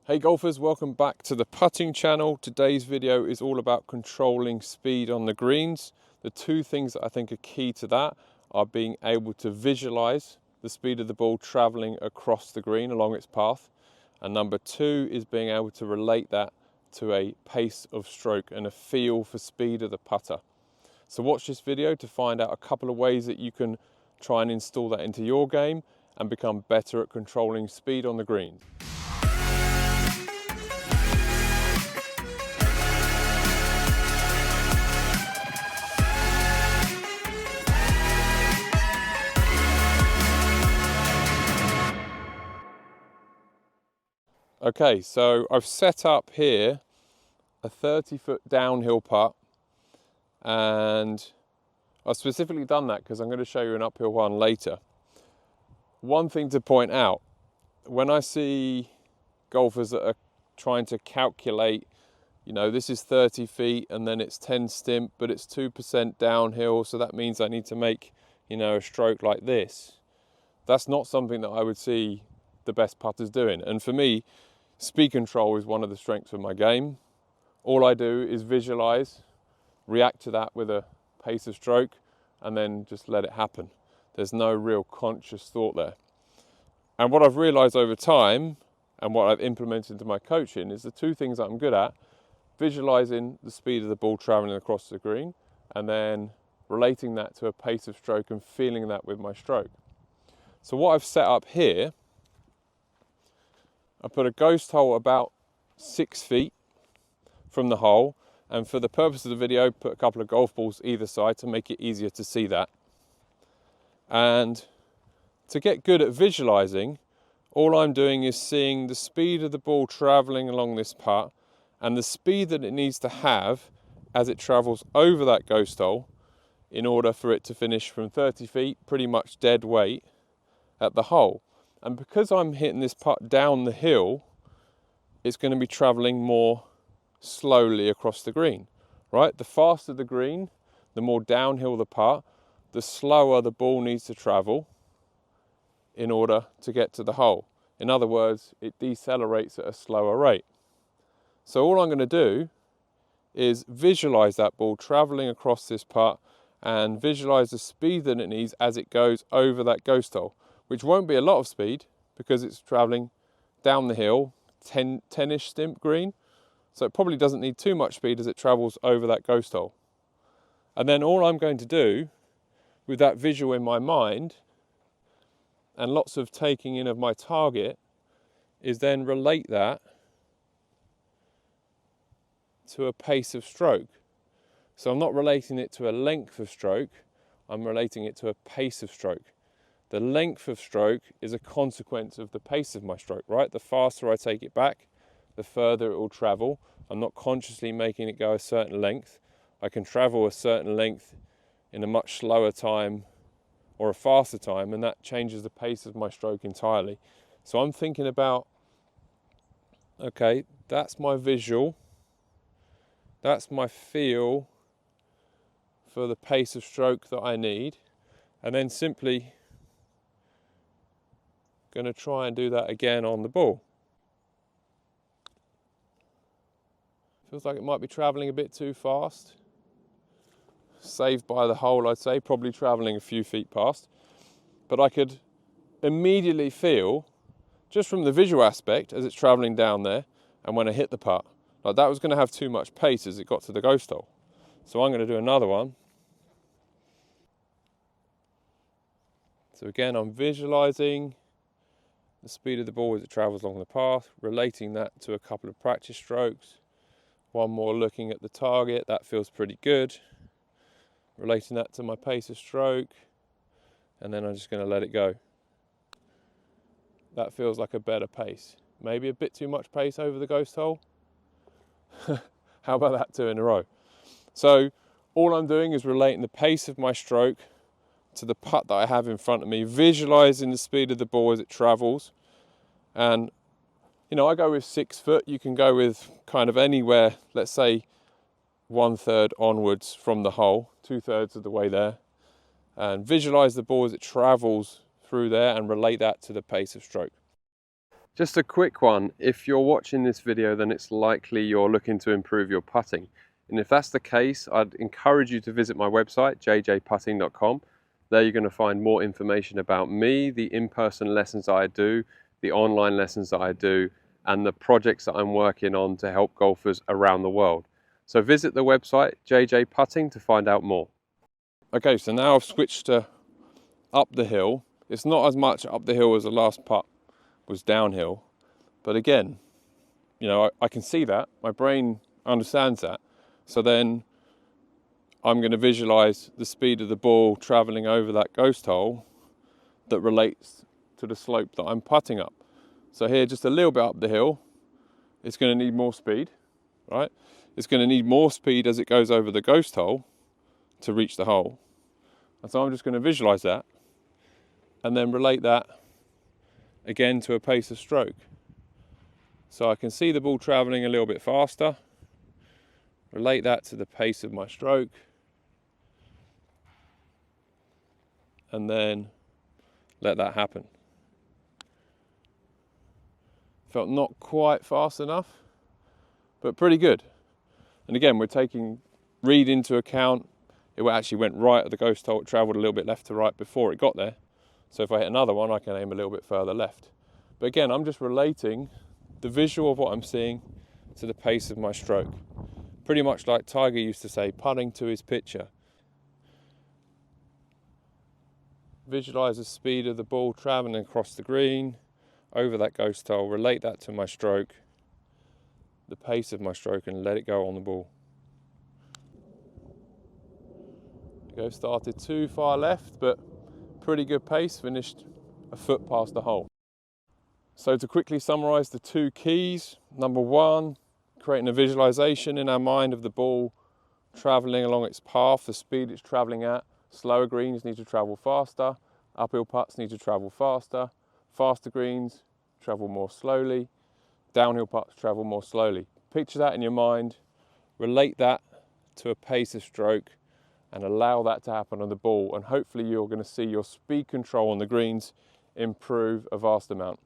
Hey golfers, welcome back to the putting channel. Today's video is all about controlling speed on the greens. The two things that I think are key to that are being able to visualize the speed of the ball traveling across the green along its path. And number two is being able to relate that to a pace of stroke and a feel for speed of the putter. So watch this video to find out a couple of ways that you can try and install that into your game and become better at controlling speed on the green. Okay, so I've set up here a 30-foot downhill putt, and I've specifically done that because I'm going to show you an uphill one later. One thing to point out, when I see golfers that are trying to calculate, you know, this is 30 feet and then it's 10 stimp, but it's 2% downhill, so that means I need to make, you know, a stroke like this. That's not something that I would see the best putters doing. And for me, speed control is one of the strengths of my game. All I do is visualize, react to that with a pace of stroke, and then just let it happen. There's no real conscious thought there. And what I've realized over time, and what I've implemented into my coaching, is the two things that I'm good at: visualizing the speed of the ball traveling across the green, and then relating that to a pace of stroke and feeling that with my stroke. So what I've set up here, I put a ghost hole about 6 feet from the hole, and for the purpose of the video, put a couple of golf balls either side to make it easier to see that. And to get good at visualizing, all I'm doing is seeing the speed of the ball traveling along this putt and the speed that it needs to have as it travels over that ghost hole in order for it to finish from 30 feet, pretty much dead weight, at the hole. And because I'm hitting this putt down the hill, it's going to be traveling more slowly across the green, right? The faster the green, the more downhill the putt, the slower the ball needs to travel in order to get to the hole. In other words, it decelerates at a slower rate. So all I'm going to do is visualize that ball traveling across this putt and visualize the speed that it needs as it goes over that ghost hole, which won't be a lot of speed because it's traveling down the hill, 10-ish stimp green. So it probably doesn't need too much speed as it travels over that ghost hole. And then all I'm going to do with that visual in my mind and lots of taking in of my target is then relate that to a pace of stroke. So I'm not relating it to a length of stroke, I'm relating it to a pace of stroke. The length of stroke is a consequence of the pace of my stroke, right? The faster I take it back, the further it will travel. I'm not consciously making it go a certain length. I can travel a certain length in a much slower time or a faster time, and that changes the pace of my stroke entirely. So I'm thinking about, okay, that's my visual, that's my feel for the pace of stroke that I need, and then simply going to try and do that again on the ball. Feels like it might be traveling a bit too fast. Saved by the hole, I'd say, probably traveling a few feet past. But I could immediately feel, just from the visual aspect, as it's traveling down there, and when I hit the putt, like that was going to have too much pace as it got to the ghost hole. So I'm going to do another one. So again, I'm visualizing the speed of the ball as it travels along the path, relating that to a couple of practice strokes. One more looking at the target, that feels pretty good. Relating that to my pace of stroke, and then I'm just going to let it go. That feels like a better pace. Maybe a bit too much pace over the ghost hole. How about that 2 in a row? So all I'm doing is relating the pace of my stroke to the putt that I have in front of me, visualizing the speed of the ball as it travels. And you know, I go with 6 foot. You can go with kind of anywhere, let's say 1/3 onwards from the hole, 2/3 of the way there, and visualize the ball as it travels through there and relate that to the pace of stroke. Just a quick one, if you're watching this video then it's likely you're looking to improve your putting. And if that's the case, I'd encourage you to visit my website, jjputting.com. There you're going to find more information about me, the in-person lessons I do, the online lessons that I do, and the projects that I'm working on to help golfers around the world. So visit the website, jjputting, to find out more. Okay, so now I've switched to up the hill. It's not as much up the hill as the last putt was downhill, but again, you know, I can see that, my brain understands that, so then I'm going to visualize the speed of the ball traveling over that ghost hole that relates to the slope that I'm putting up. So here, just a little bit up the hill, it's going to need more speed, right? It's going to need more speed as it goes over the ghost hole to reach the hole. And so I'm just going to visualize that and then relate that again to a pace of stroke. So I can see the ball traveling a little bit faster, relate that to the pace of my stroke, and then let that happen. Felt not quite fast enough, but pretty good. And again, we're taking read into account. It actually went right at the ghost hole, it travelled a little bit left to right before it got there. So if I hit another one, I can aim a little bit further left. But again, I'm just relating the visual of what I'm seeing to the pace of my stroke. Pretty much like Tiger used to say, putting to his pitcher. Visualize the speed of the ball traveling across the green, over that ghost hole, relate that to my stroke, the pace of my stroke, and let it go on the ball. Go started too far left, but pretty good pace, finished a foot past the hole. So to quickly summarize the two keys, number one, creating a visualization in our mind of the ball traveling along its path, the speed it's traveling at. Slower greens need to travel faster, uphill putts need to travel faster, faster greens travel more slowly, downhill putts travel more slowly. Picture that in your mind, relate that to a pace of stroke, and allow that to happen on the ball, and hopefully you're going to see your speed control on the greens improve a vast amount.